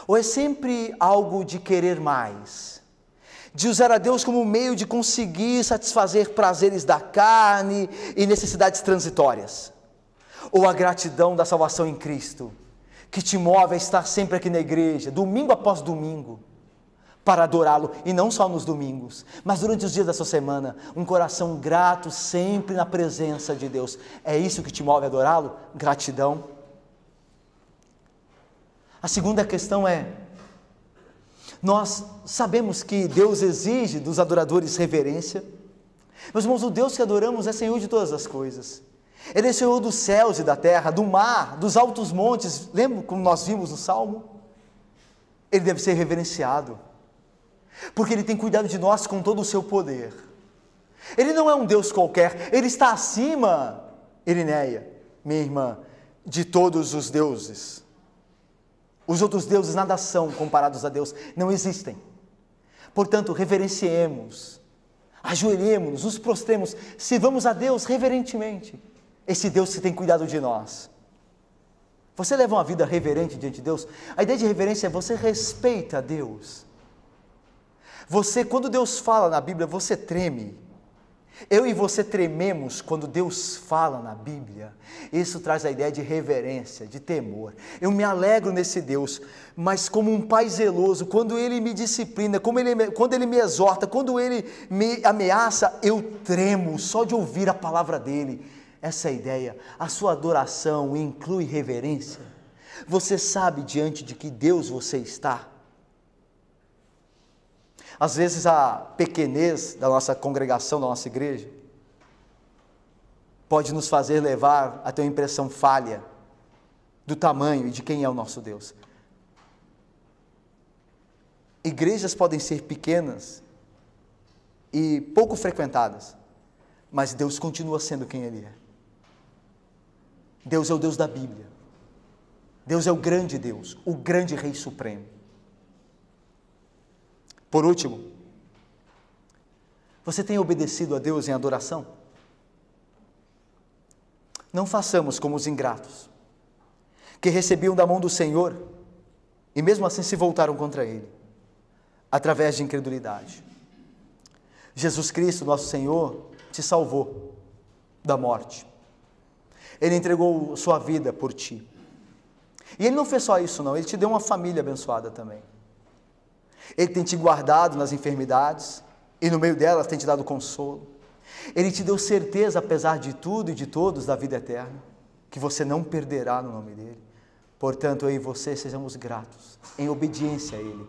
Ou é sempre algo de querer mais? De usar a Deus como meio de conseguir satisfazer prazeres da carne e necessidades transitórias? Ou a gratidão da salvação em Cristo, que te move a estar sempre aqui na igreja, domingo após domingo, para adorá-lo, e não só nos domingos, mas durante os dias da sua semana, um coração grato sempre na presença de Deus? É isso que te move a adorá-lo? Gratidão. A segunda questão é: nós sabemos que Deus exige dos adoradores reverência. Meus irmãos, o Deus que adoramos é Senhor de todas as coisas. Ele é Senhor dos céus e da terra, do mar, dos altos montes. Lembra como nós vimos no Salmo? Ele deve ser reverenciado, porque Ele tem cuidado de nós com todo o seu poder. Ele não é um Deus qualquer, Ele está acima, Irineia, minha irmã, de todos os deuses. Os outros deuses nada são comparados a Deus, não existem. Portanto, reverenciemos, ajoelhemos, nos prostremos, sirvamos a Deus reverentemente, esse Deus que tem cuidado de nós. Você leva uma vida reverente diante de Deus? A ideia de reverência é você respeita a Deus. Você, quando Deus fala na Bíblia, você treme. Eu e você trememos quando Deus fala na Bíblia. Isso traz a ideia de reverência, de temor. Eu me alegro nesse Deus, mas como um pai zeloso, quando Ele me disciplina, quando Ele me exorta, quando Ele me ameaça, eu tremo só de ouvir a palavra dEle. Essa é a ideia. A sua adoração inclui reverência. Você sabe diante de que Deus você está? Às vezes a pequenez da nossa congregação, da nossa igreja, pode nos fazer levar a ter uma impressão falha do tamanho e de quem é o nosso Deus. Igrejas podem ser pequenas e pouco frequentadas, mas Deus continua sendo quem Ele é. Deus é o Deus da Bíblia. Deus é o grande Deus, o grande Rei Supremo. Por último, você tem obedecido a Deus em adoração? Não façamos como os ingratos, que recebiam da mão do Senhor e mesmo assim se voltaram contra Ele, através de incredulidade. Jesus Cristo, nosso Senhor, te salvou da morte. Ele entregou sua vida por ti. E Ele não fez só isso não, Ele te deu uma família abençoada também. Ele tem te guardado nas enfermidades, e no meio delas tem te dado consolo. Ele te deu certeza, apesar de tudo e de todos, da vida eterna, que você não perderá no nome dEle. Portanto, eu e você sejamos gratos, em obediência a Ele.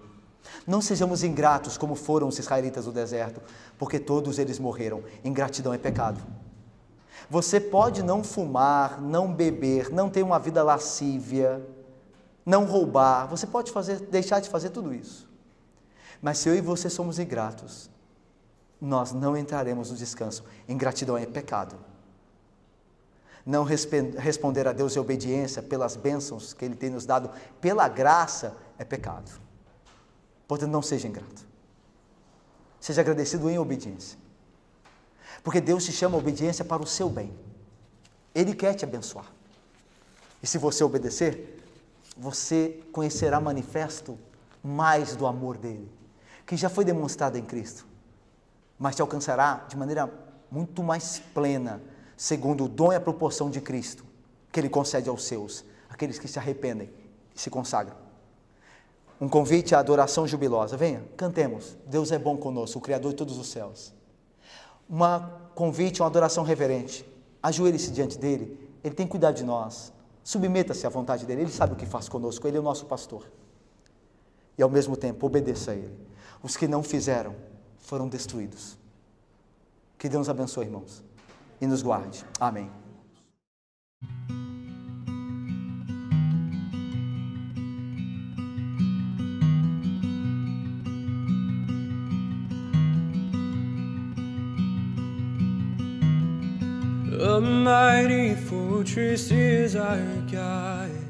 Não sejamos ingratos como foram os israelitas do deserto, porque todos eles morreram. Ingratidão é pecado. Você pode não fumar, não beber, não ter uma vida lascívia, não roubar, você pode deixar de fazer tudo isso. Mas se eu e você somos ingratos, nós não entraremos no descanso. Ingratidão é pecado. Não responder a Deus em obediência pelas bênçãos que Ele tem nos dado, pela graça, é pecado. Portanto, não seja ingrato. Seja agradecido em obediência. Porque Deus te chama a obediência para o seu bem. Ele quer te abençoar. E se você obedecer, você conhecerá manifesto mais do amor dele, que já foi demonstrado em Cristo, mas te alcançará de maneira muito mais plena, segundo o dom e a proporção de Cristo, que ele concede aos seus, aqueles que se arrependem e se consagram. Um convite à adoração jubilosa. Venha, cantemos. Deus é bom conosco, o Criador de todos os céus. Um convite a uma adoração reverente. Ajoelhe-se diante dele. Ele tem cuidado de nós. Submeta-se à vontade dele. Ele sabe o que faz conosco. Ele é o nosso pastor. E ao mesmo tempo, obedeça a ele. Os que não fizeram foram destruídos. Que Deus nos abençoe, irmãos, e nos guarde. Amém. A mighty fortress is our God.